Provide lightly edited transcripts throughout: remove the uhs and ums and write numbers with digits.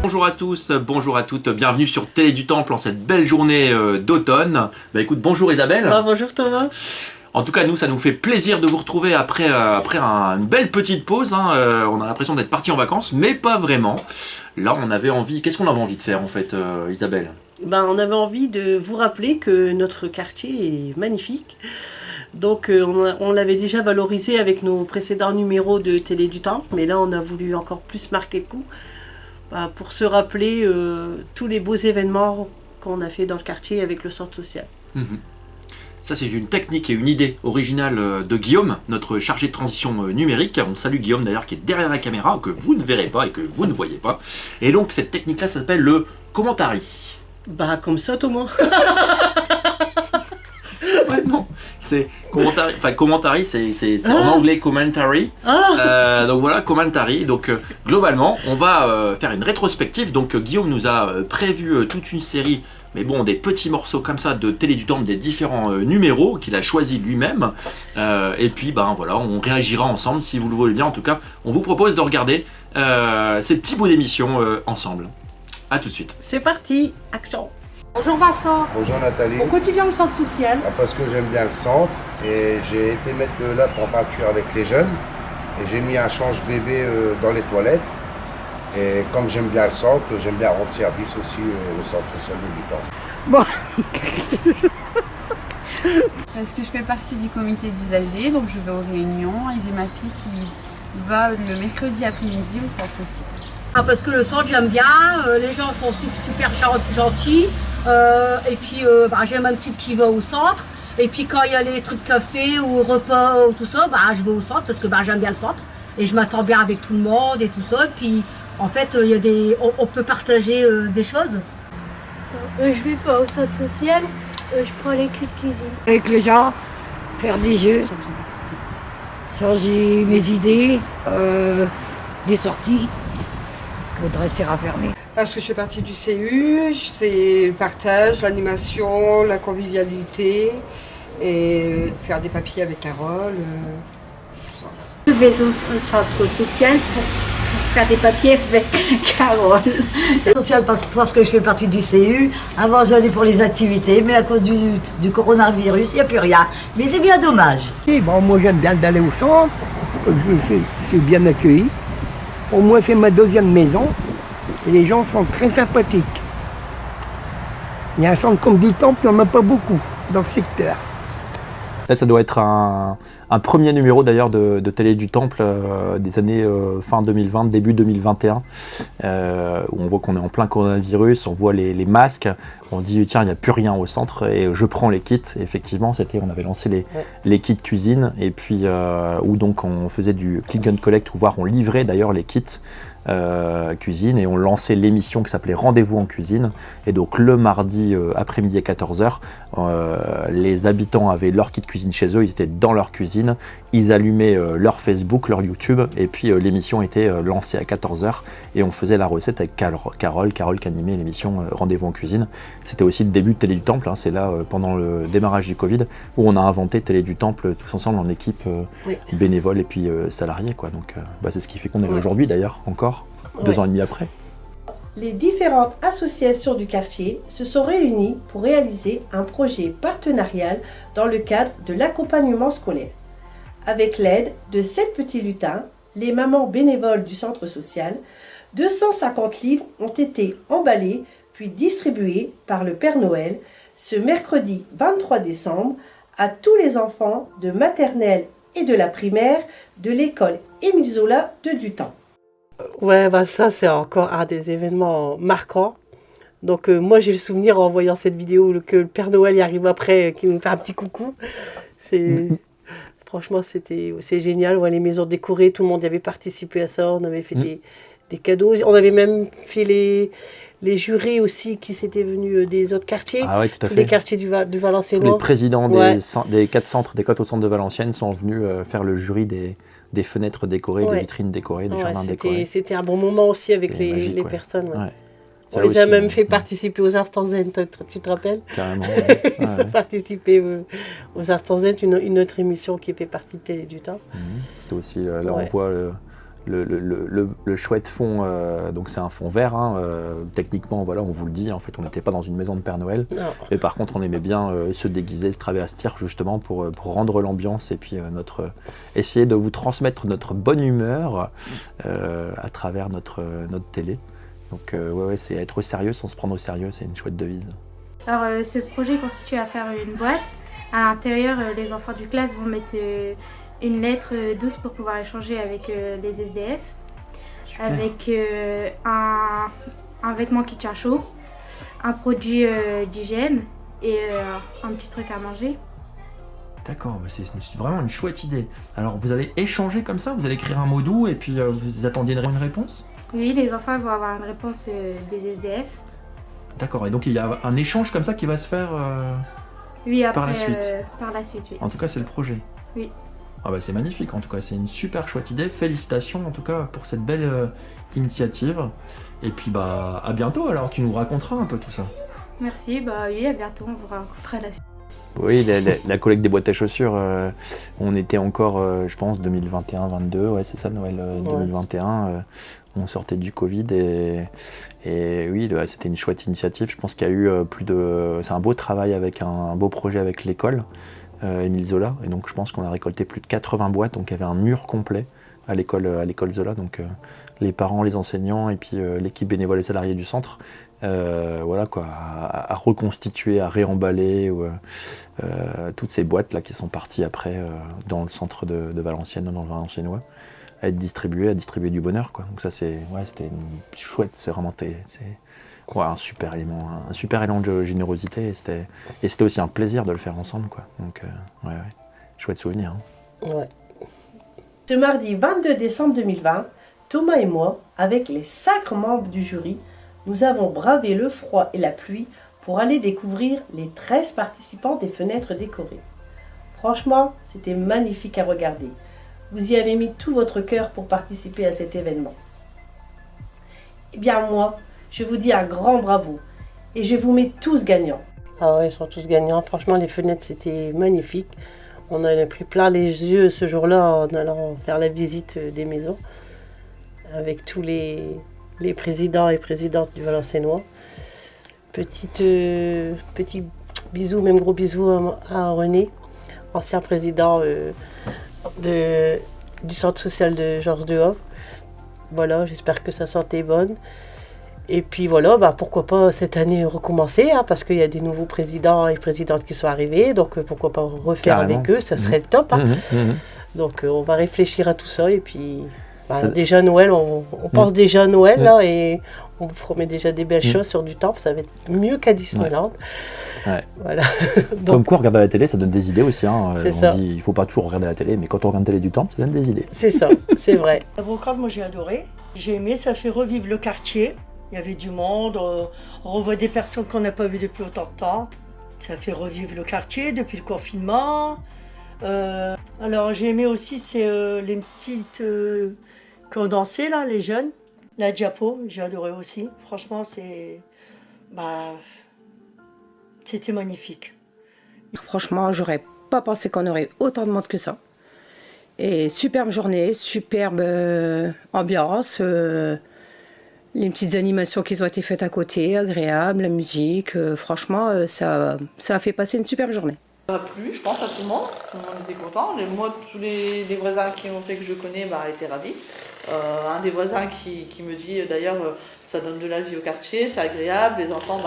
Bonjour à tous, bonjour à toutes, bienvenue sur Télé du Temple en cette belle journée d'automne. Bah écoute, bonjour Isabelle. Bonjour Thomas. En tout cas, nous, ça nous fait plaisir de vous retrouver après une belle petite pause. On a l'impression d'être partis en vacances, mais pas vraiment. Là, on avait envie... Qu'est-ce qu'on avait envie de faire, en fait, Isabelle ? On avait envie de vous rappeler que notre quartier est magnifique. Donc, on l'avait déjà valorisé avec nos précédents numéros de Télé du Temple. Mais là, on a voulu encore plus marquer le coup pour se rappeler tous les beaux événements qu'on a fait dans le quartier avec le centre social. Ça, c'est une technique et une idée originale de Guillaume, notre chargé de transition numérique. On salue Guillaume d'ailleurs qui est derrière la caméra, que vous ne verrez pas et que vous ne voyez pas. Et donc, cette technique-là s'appelle le commentary. Comme ça, Thomas. Ouais, non. C'est commentary, commentary, c'est en anglais commentary. Donc voilà, commentary. Donc globalement, on va faire une rétrospective. Donc Guillaume nous a prévu toute une série, mais bon, des petits morceaux comme ça de Télé du Temple, des différents numéros qu'il a choisi lui-même. Et puis voilà, on réagira ensemble si vous le voulez bien. En tout cas, on vous propose de regarder ces petits bouts d'émission ensemble. A tout de suite. C'est parti, action. Bonjour Vincent. Bonjour Nathalie. Pourquoi tu viens au centre social? Parce que j'aime bien le centre et j'ai été mettre le lap en peinture avec les jeunes et j'ai mis un change-bébé dans les toilettes. Et comme j'aime bien le centre, j'aime bien rendre service aussi au centre social de Luton. Parce que je fais partie du comité d'usagers, donc je vais aux réunions et j'ai ma fille qui va le mercredi après-midi au centre social. Parce que le centre j'aime bien, les gens sont super gentils, et puis j'ai ma petite qui va au centre, et puis quand il y a les trucs café ou repas ou tout ça, je vais au centre parce que j'aime bien le centre et je m'attends bien avec tout le monde et tout ça, et puis en fait on peut partager des choses. Je vais pas au centre social, je prends les clés de cuisine. Avec les gens, faire des jeux, changer mes idées, des sorties. Redresser à fermer. Parce que je fais partie du CU, c'est le partage, l'animation, la convivialité et faire des papiers avec Carole, tout ça. Je vais au centre social pour faire des papiers avec Carole. Social parce que je fais partie du CU. Avant j'allais pour les activités, mais à cause du coronavirus, il n'y a plus rien. Mais c'est bien dommage. Et moi j'aime bien d'aller au centre, je suis bien accueilli. Pour moi, c'est ma deuxième maison et les gens sont très sympathiques. Il y a un centre comme du Temple, il n'y en a pas beaucoup dans le secteur. Là, ça doit être un premier numéro d'ailleurs de Télé du Temple des années fin 2020, début 2021, où on voit qu'on est en plein coronavirus, on voit les masques, on dit tiens, il n'y a plus rien au centre et je prends les kits. Et effectivement, on avait lancé les kits cuisine et puis où donc on faisait du click and collect, ou voire on livrait d'ailleurs les kits cuisine, et on lançait l'émission qui s'appelait Rendez-vous en cuisine. Et donc le mardi après-midi à 14h, les habitants avaient leur kit cuisine chez eux, ils étaient dans leur cuisine, ils allumaient leur Facebook, leur YouTube, et puis l'émission était lancée à 14h et on faisait la recette avec Carole qui animait l'émission Rendez-vous en cuisine. C'était aussi le début de Télé du Temple, c'est là pendant le démarrage du Covid où on a inventé Télé du Temple tous ensemble en équipe bénévole et puis salariés, quoi. Donc c'est ce qui fait qu'on est là aujourd'hui d'ailleurs encore. 2 ans et demi après. Les différentes associations du quartier se sont réunies pour réaliser un projet partenarial dans le cadre de l'accompagnement scolaire. Avec l'aide de 7 petits lutins, les mamans bénévoles du centre social, 250 livres ont été emballés puis distribués par le Père Noël ce mercredi 23 décembre à tous les enfants de maternelle et de la primaire de l'école Émile Zola de Dutemps. Ça c'est encore un des événements marquants. Donc moi j'ai le souvenir en voyant cette vidéo que le Père Noël y arrive après, qui nous fait un petit coucou. Franchement c'est génial, les maisons décorées, tout le monde y avait participé à ça, on avait fait des cadeaux, on avait même fait les jurés aussi qui s'étaient venus des autres quartiers, tous les quartiers du Valenciennois. Les présidents des 4 centres, des 4 centres de Valenciennes sont venus faire le jury des fenêtres décorées, des vitrines décorées, des jardins décorés. C'était un bon moment aussi avec les personnes. On les a même fait participer aux Instants Zen, tu te rappelles? Carrément. Ils ont participé aux Instants Zen, une autre émission qui fait partie du temps. C'était aussi, là on voit Le chouette fond, donc c'est un fond vert. Techniquement, voilà, on vous le dit, en fait, on n'était pas dans une maison de Père Noël. Non. Mais par contre, on aimait bien se déguiser, se travestir justement pour rendre l'ambiance et puis essayer de vous transmettre notre bonne humeur à travers notre télé. Donc ouais, c'est être sérieux sans se prendre au sérieux, c'est une chouette devise. Alors ce projet consiste à faire une boîte. À l'intérieur, les enfants du classe vont mettre une lettre douce pour pouvoir échanger avec les SDF. Super. Avec un vêtement qui tient chaud, un produit d'hygiène et un petit truc à manger. D'accord, c'est vraiment une chouette idée. Alors vous allez échanger comme ça, vous allez écrire un mot doux et puis vous attendiez une réponse? Oui, les enfants vont avoir une réponse des SDF. D'accord, et donc il y a un échange comme ça qui va se faire oui, après, par la suite. Par la suite, oui. En tout cas, c'est le projet. Oui. Ah bah, c'est magnifique, en tout cas, c'est une super chouette idée. Félicitations en tout cas pour cette belle initiative. Et puis bah à bientôt, alors tu nous raconteras un peu tout ça. Merci, bah oui, à bientôt, on vous racontera la suite. Oui, la collecte des boîtes à chaussures, on était encore, je pense, 2021-22, ouais, c'est ça, Noël 2021. On sortait du Covid et oui, c'était une chouette initiative. Je pense qu'il y a eu c'est un beau travail avec un beau projet avec l'école, Émile Zola. Et donc je pense qu'on a récolté plus de 80 boîtes, donc il y avait un mur complet à l'école Zola. Donc les parents, les enseignants et puis l'équipe bénévole et salariée du centre. Voilà quoi, à reconstituer, à réemballer toutes ces boîtes là qui sont parties après dans le centre de Valenciennes, dans le Valenciennois, à être distribuées, à distribuer du bonheur quoi. Donc ça c'était chouette, c'est vraiment un super élément de générosité et c'était aussi un plaisir de le faire ensemble quoi. Donc chouette souvenir. Hein. Ouais. Ce mardi 22 décembre 2020, Thomas et moi, avec les 5 membres du jury, nous avons bravé le froid et la pluie pour aller découvrir les 13 participants des fenêtres décorées. Franchement, c'était magnifique à regarder. Vous y avez mis tout votre cœur pour participer à cet événement. Eh bien moi, je vous dis un grand bravo et je vous mets tous gagnants. Ah ouais, ils sont tous gagnants. Franchement, les fenêtres, c'était magnifique. On en a pris plein les yeux ce jour-là en allant faire la visite des maisons avec tous les présidents et présidentes du Valenciennois. Petit bisou, même gros bisou à René, ancien président du centre social de Georges Dehauvre. Voilà, j'espère que sa santé est bonne. Et puis voilà, pourquoi pas cette année recommencer, hein, parce qu'il y a des nouveaux présidents et présidentes qui sont arrivés, donc pourquoi pas refaire avec eux, ça serait le top. Hein. Donc on va réfléchir à tout ça et puis... déjà Noël, on pense déjà à Noël là, et on vous promet déjà des belles choses sur du temple, ça va être mieux qu'à Disneyland. Ouais. Voilà. Donc, comme quoi regarder la télé ça donne des idées aussi. Hein. On dit il faut pas toujours regarder la télé, mais quand on regarde la télé du temple ça donne des idées. C'est ça, c'est vrai. La brocante, moi j'ai adoré, j'ai aimé, ça fait revivre le quartier. Il y avait du monde, on revoit des personnes qu'on n'a pas vues depuis autant de temps. Ça fait revivre le quartier depuis le confinement. Alors j'ai aimé aussi les petites... qui ont dansé là, les jeunes. La diapo, j'ai adoré aussi. Franchement, c'était magnifique. Franchement, j'aurais pas pensé qu'on aurait autant de monde que ça. Et superbe journée, superbe ambiance. Les petites animations qui ont été faites à côté, agréables, la musique. Franchement, ça a fait passer une superbe journée. Ça a plu, je pense, à tout le monde était content. Moi, tous les voisins qui ont fait que je connais étaient ravis. Un des voisins qui me dit d'ailleurs ça donne de la vie au quartier, c'est agréable, les enfants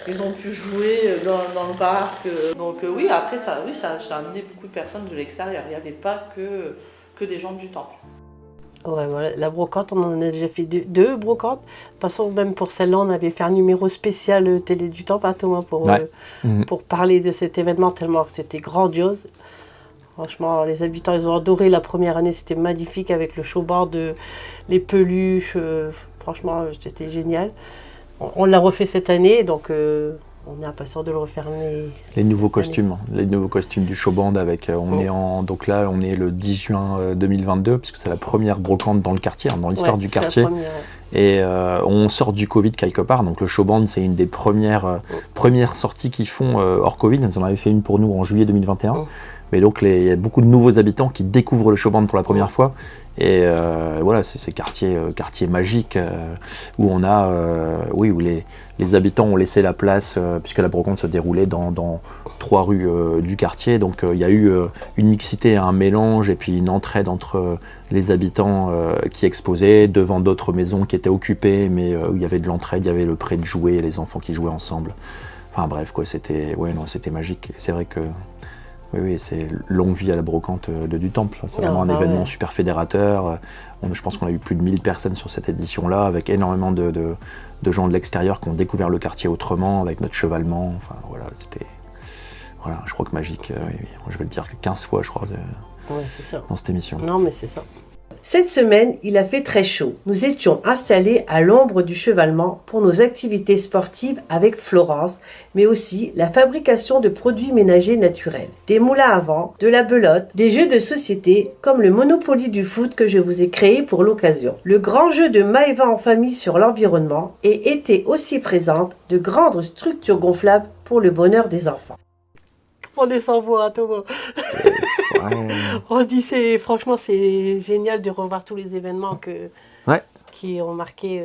ils ont pu jouer dans le parc. Donc oui, après ça a amené beaucoup de personnes de l'extérieur, il n'y avait pas que des gens du temple. Ouais, voilà. La brocante, on en a déjà fait deux brocantes. De toute façon, même pour celle-là, on avait fait un numéro spécial Télé du Temple, hein, Thomas, pour parler de cet événement, tellement que c'était grandiose. Franchement, les habitants, ils ont adoré la première année, c'était magnifique avec le showboard, les peluches. Franchement, c'était génial. On l'a refait cette année, donc on est impatient de le refaire. Les nouveaux costumes du showband avec, donc là, on est le 10 juin 2022, puisque c'est la première brocante dans le quartier, dans l'histoire du quartier. Et on sort du Covid quelque part, donc le showband c'est une des premières sorties qu'ils font hors Covid. Ils en avaient fait une pour nous en juillet 2021. Mais donc il y a beaucoup de nouveaux habitants qui découvrent le showband pour la première fois. Et voilà, c'est ces quartiers magiques où on a, où les habitants ont laissé la place, puisque la brocante se déroulait dans 3 rues du quartier. Donc il y a eu une mixité, un mélange et puis une entraide entre les habitants qui exposaient devant d'autres maisons qui étaient occupées, mais où il y avait de l'entraide, il y avait le prêt de jouer, les enfants qui jouaient ensemble. Enfin bref, quoi, c'était magique. C'est vrai que oui, c'est longue vie à la brocante de Dutemple. C'est vraiment un événement super fédérateur. Je pense qu'on a eu plus de 1000 personnes sur cette édition-là, avec énormément de gens de l'extérieur qui ont découvert le quartier autrement, avec notre chevalement. Enfin voilà, c'était... Voilà, je crois que magique, je vais le dire 15 fois, je crois, c'est ça. Dans cette émission. Non, mais c'est ça. Cette semaine, il a fait très chaud. Nous étions installés à l'ombre du chevalement pour nos activités sportives avec Florence, mais aussi la fabrication de produits ménagers naturels, des moulins à vent, de la belote, des jeux de société comme le Monopoly du foot que je vous ai créé pour l'occasion. Le grand jeu de Maëva en famille sur l'environnement et étaient aussi présentes de grandes structures gonflables pour le bonheur des enfants. On les s'envoie à Thomas. On se dit, franchement, c'est génial de revoir tous les événements qui ont marqué.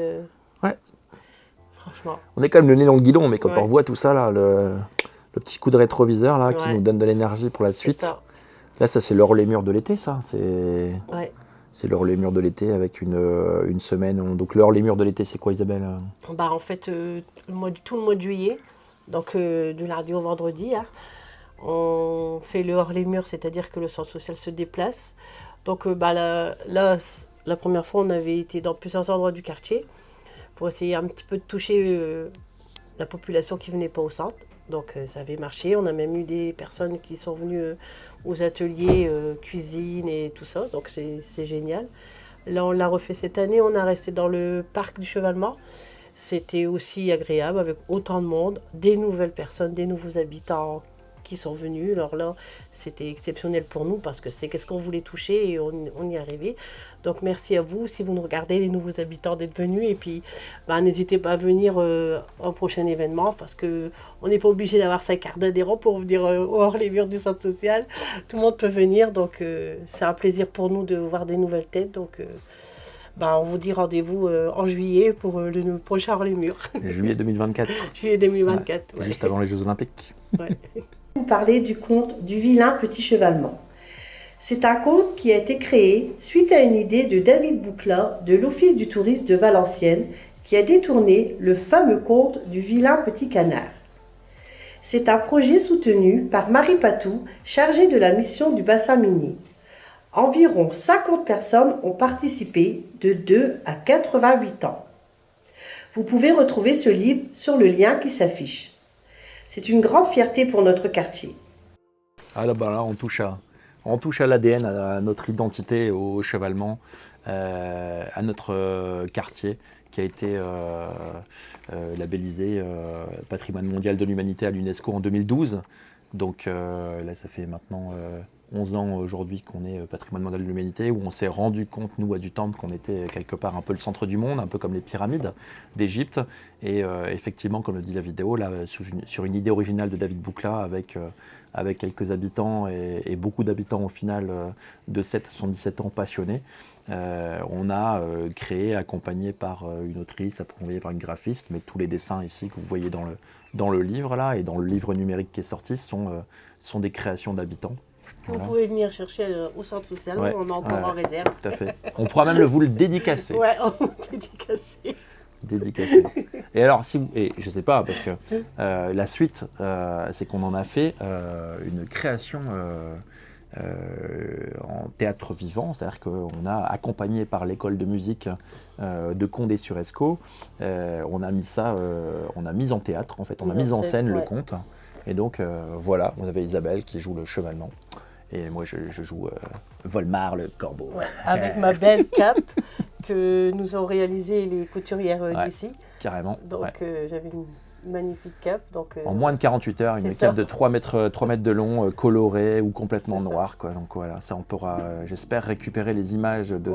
Franchement. On est quand même le nez dans le guidon, mais quand on revoit tout ça, là, le petit coup de rétroviseur là, qui nous donne de l'énergie pour la suite. Là, ça, c'est l'heure les murs de l'été, ça. C'est l'heure les murs de l'été avec une semaine. Donc, l'heure les murs de l'été, c'est quoi, Isabelle? En fait, tout le mois de juillet, donc du lundi au vendredi. On fait le hors-les-murs, c'est-à-dire que le centre social se déplace. Donc là, la première fois, on avait été dans plusieurs endroits du quartier pour essayer un petit peu de toucher la population qui ne venait pas au centre. Donc ça avait marché. On a même eu des personnes qui sont venues aux ateliers cuisine et tout ça. Donc c'est génial. Là, on l'a refait cette année. On a resté dans le parc du chevalement. C'était aussi agréable avec autant de monde, des nouvelles personnes, des nouveaux habitants qui sont venus. Alors là, c'était exceptionnel pour nous parce que c'est qu'est-ce qu'on voulait toucher et on y est arrivé. Donc merci à vous si vous nous regardez, les nouveaux habitants, d'être venus. Et puis n'hésitez pas à venir au prochain événement parce qu'on n'est pas obligé d'avoir 5 cartes d'adhérents pour venir hors les murs du centre social. Tout le monde peut venir, donc c'est un plaisir pour nous de voir des nouvelles têtes. Donc on vous dit rendez-vous en juillet pour le prochain hors les murs. Juillet 2024. Juillet 2024. Ouais. Juste avant les Jeux Olympiques. Vous parlez du conte du vilain petit chevalement. C'est un conte qui a été créé suite à une idée de David Boucla de l'Office du tourisme de Valenciennes qui a détourné le fameux conte du vilain petit canard. C'est un projet soutenu par Marie Patou, chargée de la mission du bassin minier. Environ 50 personnes ont participé de 2 à 88 ans. Vous pouvez retrouver ce livre sur le lien qui s'affiche. C'est une grande fierté pour notre quartier. Ah là, on touche à l'ADN, à notre identité, au chevalement, à notre quartier qui a été labellisé Patrimoine mondial de l'humanité à l'UNESCO en 2012. Donc là, ça fait maintenant 11 ans aujourd'hui qu'on est Patrimoine mondial de l'humanité, où on s'est rendu compte, nous, à Dutemple, qu'on était quelque part un peu le centre du monde, un peu comme les pyramides d'Égypte. Et effectivement, comme le dit la vidéo, là, sur une idée originale de David Boucla, avec quelques habitants et beaucoup d'habitants au final de 7 à 77 ans passionnés, on a créé, accompagné par une autrice, accompagné par une graphiste, mais tous les dessins ici que vous voyez dans le livre là et dans le livre numérique qui est sorti sont des créations d'habitants. Vous pouvez venir chercher au centre social, on a encore en réserve. Tout à fait. On pourra même vous le dédicacer. Ouais, on va dédicacer. Dédicacé. Et alors, je sais pas, parce que la suite, c'est qu'on en a fait une création en théâtre vivant, c'est-à-dire qu'on a accompagné par l'école de musique de Condé-sur-Escaut, on a mis en théâtre, en fait, on a mis en scène le conte. Et donc, voilà, on avait Isabelle qui joue le chevalement. Et moi, je joue Volmar, le corbeau. Ouais, avec ma belle cape que nous ont réalisé les couturières d'ici. Carrément. Donc, j'avais une magnifique cape. Donc, en moins de 48 heures, une cape de 3 mètres de long, colorée ou complètement noire. Quoi. Donc voilà, ça on pourra, j'espère, récupérer les images de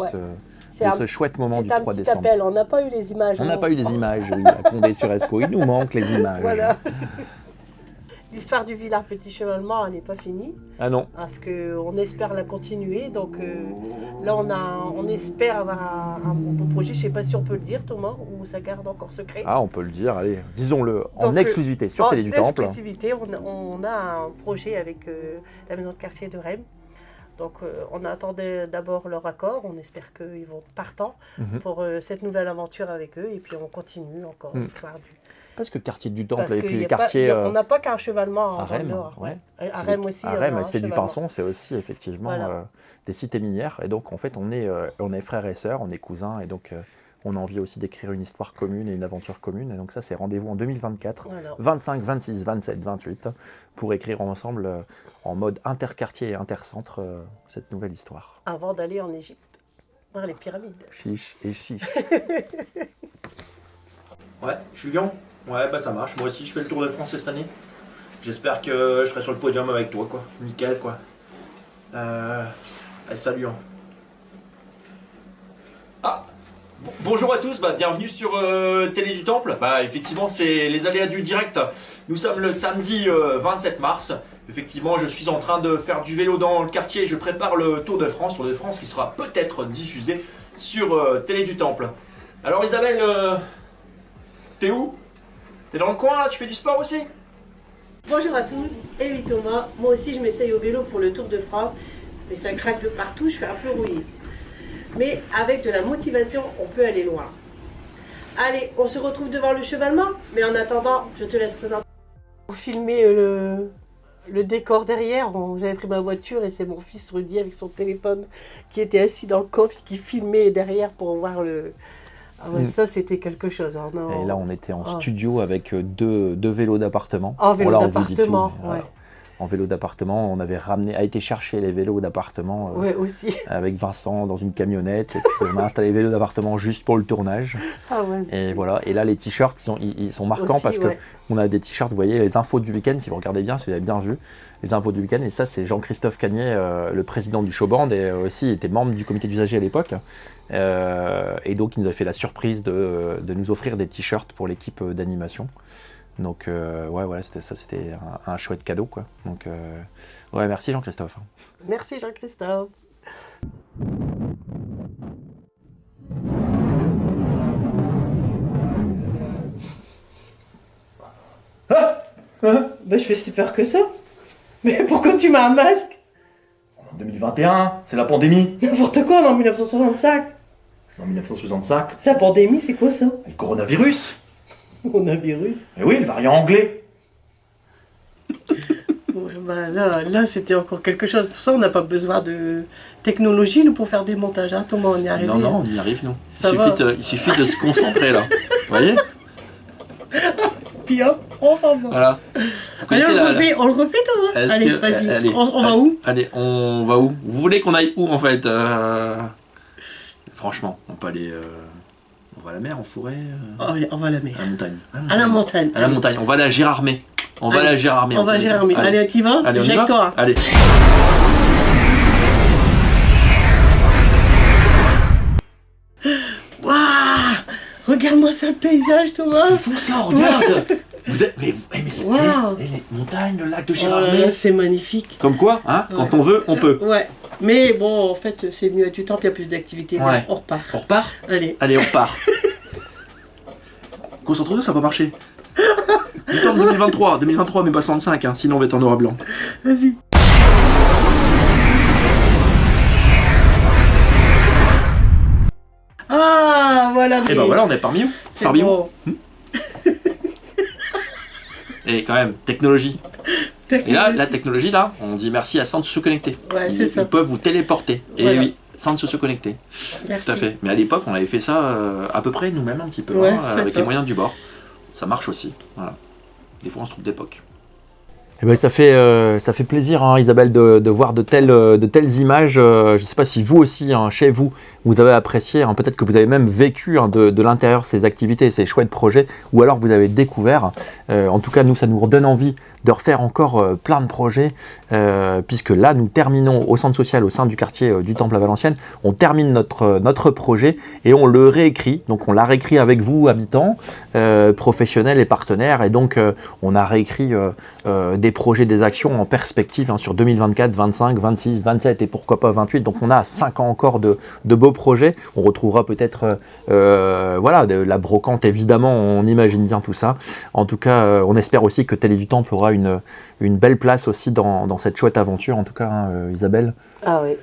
ce chouette moment du 3 décembre. Appel. On n'a pas eu les images. On n'a pas eu les images, oui, à Condé-sur-Escaut. Il nous manque les images. Voilà. l'histoire du Villard Petit Chevalement, elle n'est pas finie. Ah non. Parce qu'on espère la continuer. Donc là, on espère avoir un beau projet. Je ne sais pas si on peut le dire, Thomas, ou ça garde encore secret. Ah, on peut le dire, allez, disons-le en Donc, exclusivité sur Télé du Temple. En exclusivité, on a un projet avec la maison de quartier de Rem. Donc on attendait d'abord leur accord, on espère qu'ils vont être partants pour cette nouvelle aventure avec eux, et puis on continue encore l'histoire du... Parce que le quartier du Temple, Parce et puis qu'il y les a pas- quartiers... on n'a pas qu'un chevalement à dans le Rem, Nord. ouais. À Rem aussi. À il y en a Rem, un la cité du chevalement. Pinson, c'est aussi effectivement Voilà. des cités minières. Et donc, en fait, on est frères et sœurs, on est cousins, et donc on a envie aussi d'écrire une histoire commune et une aventure commune. Et donc ça, c'est rendez-vous en 2024, Voilà. 25, 26, 27, 28, pour écrire ensemble, en mode interquartier et intercentre, cette nouvelle histoire. Avant d'aller en Égypte, voir les pyramides. Chiche et chiche. Ouais, Julien. Ouais, bah ça marche. Moi aussi, je fais le Tour de France cette année. J'espère que je serai sur le podium avec toi, quoi. Nickel, quoi. Allez, salut. Hein. Ah, bonjour à tous, bienvenue sur Télé du Temple. Effectivement, c'est les aléas du direct. Nous sommes le samedi 27 mars. Effectivement, je suis en train de faire du vélo dans le quartier. Je prépare le Tour de France qui sera peut-être diffusé sur Télé du Temple. Alors Isabelle, t'es où? T'es dans le coin là? Tu fais du sport aussi? Bonjour à tous, et oui Thomas, moi aussi je m'essaye au vélo pour le Tour de France, mais ça craque de partout, je suis un peu rouillée. Mais avec de la motivation, on peut aller loin. Allez, on se retrouve devant le chevalement, mais en attendant, je te laisse présenter. Pour filmer le décor derrière, j'avais pris ma voiture et c'est mon fils Rudy avec son téléphone qui était assis dans le coffre et qui filmait derrière pour voir le... Ah ouais, ça c'était quelque chose. Hein, non. Et là, on était en studio avec deux vélos d'appartement. En vélo Voilà, on vous dit tout. d'appartement, ouais. En vélo d'appartement, on avait été chercher les vélos d'appartement Ouais, aussi. avec Vincent dans une camionnette. Et puis on a installé les vélos d'appartement juste pour le tournage. Ah ouais. Et voilà. Et là, les t-shirts, ils sont marquants Aussi, parce que ouais. on a des t-shirts, vous voyez, les infos du week-end, si vous regardez bien, si vous avez bien vu, les infos du week-end. Et ça, c'est Jean-Christophe Cagnet, le président du showband, et aussi était membre du comité d'usagers à l'époque. Et donc, il nous a fait la surprise de nous offrir des t-shirts pour l'équipe d'animation. Donc, ouais, voilà, c'était un chouette cadeau, quoi. Donc, ouais, merci Jean-Christophe. Merci Jean-Christophe. Je fais si peur que ça. Mais pourquoi tu mets un masque? En 2021, c'est la pandémie. N'importe quoi, on est en 1965. En 1965, La pandémie, c'est quoi ça? le coronavirus. Coronavirus. Eh oui, le variant anglais. Ouais, là c'était encore quelque chose. Pour ça, on n'a pas besoin de technologie, nous, pour faire des montages. Hein. Thomas, on y est arrivé. Non, on y arrive, nous. Il Il suffit de se concentrer, là. Vous voyez? Puis hop, on s'en va. Voilà. Allez, on le refait, Thomas. Est-ce Allez, que- vas-y. allez, On va où? Allez, on va où? Vous voulez qu'on aille où, en fait? Franchement, on peut aller... On va à la mer, en forêt? Allez, on va à la mer. À la montagne. À la montagne. À la montagne. On va aller à Gérardmer. On va aller à Gérardmer. On va à Gérardmer. Allez, t'y vas? Allez, on y va? Jette-toi. Allez. Waouh! Regarde-moi ça, le paysage, Thomas. C'est fou ça, regarde. Vous êtes... Mais c'est... Waouh. Les montagnes, le lac de Oh là Gérardmer. là, c'est magnifique. Comme quoi, hein, quand on veut, on peut. Ouais. Mais bon, en fait, c'est mieux à du temps, puis il y a plus d'activités. Ouais. On repart. On repart? Allez. Allez, on repart. Concentre-toi, ça va pas marcher. Du temps de 2023, mais pas 65, hein, sinon on va être en noir et blanc. Vas-y. Ah, voilà. Et ben voilà, on est parmi où? C'est Parmi bon. où? Et quand même, technologie. Et là, la technologie, là, on dit merci à Centre Socio-Connecté. Ouais, c'est ça. Ils peuvent vous téléporter. Et Voilà. oui, Centre Socio-Connecté. Merci. Tout à fait. Mais à l'époque, on avait fait ça à peu près nous-mêmes un petit peu, Ouais, hein, c'est avec ça. les moyens du bord. Ça marche aussi. Voilà. Des fois, on se trouve d'époque. Eh ben, ça fait plaisir, hein, Isabelle, de voir de telles images. Je ne sais pas si vous aussi, hein, chez vous, vous avez apprécié. Hein, peut-être que vous avez même vécu hein, de l'intérieur ces activités, ces chouettes projets, ou alors vous avez découvert. En tout cas, nous, ça nous redonne envie de refaire encore plein de projets, puisque là, nous terminons au centre social, au sein du quartier du Temple à Valenciennes, on termine notre projet et on le réécrit. Donc on l'a réécrit avec vous, habitants, professionnels et partenaires, et donc on a réécrit des projets, des actions en perspective sur 2024, 25, 26, 27 et pourquoi pas 28. Donc on a 5 ans encore de beaux projets. On retrouvera peut-être de la brocante, évidemment, on imagine bien tout ça. En tout cas, on espère aussi que Télé du Temple aura une belle place aussi dans cette chouette aventure, en tout cas, Isabelle. Ah oui.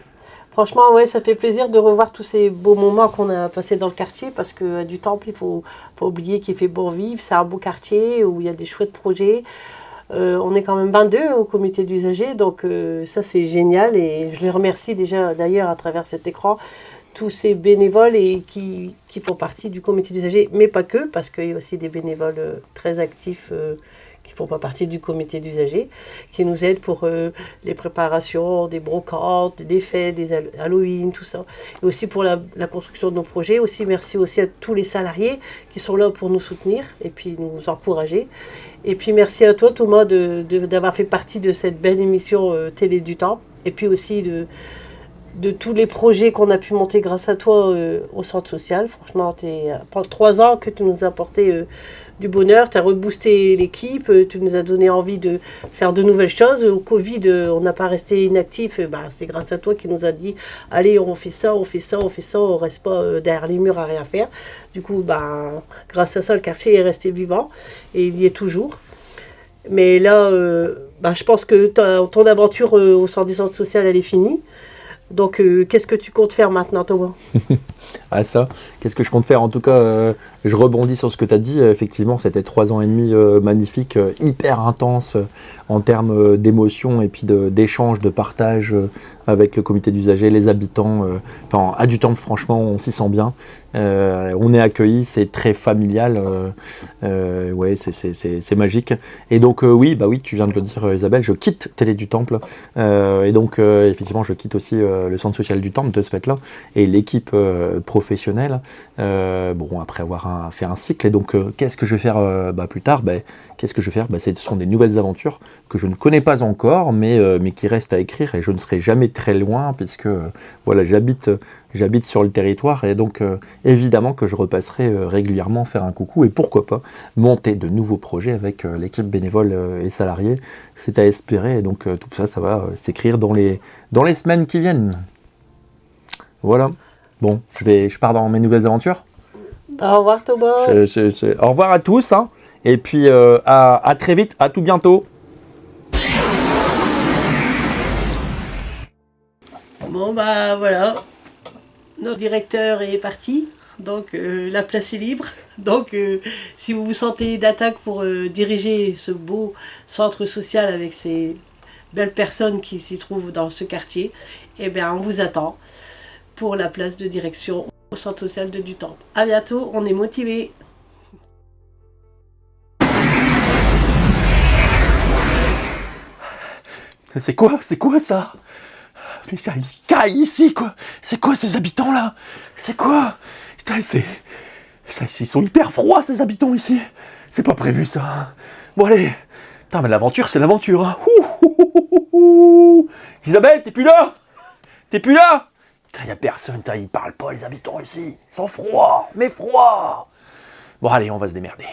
Franchement, ouais, ça fait plaisir de revoir tous ces beaux moments qu'on a passés dans le quartier, parce que du Temple, il faut pas oublier qu'il fait bon vivre. C'est un beau quartier où il y a des chouettes projets. On est quand même 22 au comité d'usagers, donc ça c'est génial, et je les remercie déjà d'ailleurs à travers cet écran, tous ces bénévoles et qui font partie du comité d'usagers, mais pas que, parce qu'il y a aussi des bénévoles très actifs qui ne font pas partie du comité d'usagers, qui nous aident pour les préparations, des brocantes, des fêtes, des Halloween, tout ça. Et aussi pour la construction de nos projets. Aussi, merci aussi à tous les salariés qui sont là pour nous soutenir et puis nous encourager. Et puis merci à toi, Thomas, d'avoir fait partie de cette belle émission Télé du Temple. Et puis aussi de tous les projets qu'on a pu monter grâce à toi au centre social. Franchement, pendant 3 ans que tu nous as apporté du bonheur, tu as reboosté l'équipe, tu nous as donné envie de faire de nouvelles choses. Au Covid, on n'a pas resté inactif. C'est grâce à toi qui nous a dit « Allez, on fait ça, on fait ça, on fait ça, on ne reste pas derrière les murs à rien faire ». Du coup, grâce à ça, le quartier est resté vivant et il y est toujours. Mais là, je pense que ton aventure au centre du centre social, elle est finie. Donc, qu'est-ce que tu comptes faire maintenant, Thomas? Ah ça, qu'est-ce que je compte faire? En tout cas, je rebondis sur ce que tu as dit. Effectivement, c'était 3 ans et demi magnifiques, hyper intenses en termes d'émotion et puis d'échanges, de partage avec le comité d'usagers, les habitants. À du Temple, franchement, on s'y sent bien. On est accueillis, c'est très familial. Ouais, c'est magique. Et donc, oui, tu viens de le dire, Isabelle, je quitte Télé du Temple. Et donc, effectivement, je quitte aussi le centre social du Temple de ce fait-là. Et l'équipe professionnelle, après avoir fait un cycle. Et donc, qu'est-ce que je vais faire plus tard? Qu'est-ce que je vais faire? Ce sont des nouvelles aventures que je ne connais pas encore, mais qui restent à écrire, et je ne serai jamais très loin, puisque j'habite sur le territoire, et donc évidemment que je repasserai régulièrement faire un coucou, et pourquoi pas monter de nouveaux projets avec l'équipe bénévole et salariée. C'est à espérer, et donc tout ça, ça va s'écrire dans les semaines qui viennent. Voilà. Bon, je pars dans mes nouvelles aventures. Au revoir, Thomas. Au revoir à tous, hein. Et puis à très vite, à tout bientôt. Bon, voilà. Notre directeur est parti, donc la place est libre. Donc, si vous vous sentez d'attaque pour diriger ce beau centre social avec ces belles personnes qui s'y trouvent dans ce quartier, on vous attend pour la place de direction au centre social de Du Temple. À bientôt, on est motivés. C'est quoi ça? Mais ça, ils caillent ici, quoi. C'est quoi ces habitants-là? C'est quoi? Putain, ils sont hyper froids, ces habitants ici. C'est pas prévu, ça. Bon, allez. Putain, mais l'aventure, c'est l'aventure, hein. Isabelle, t'es plus là? Putain, y a personne, ils parlent pas, les habitants ici. Ils sont froids, mais froids. Bon, allez, on va se démerder.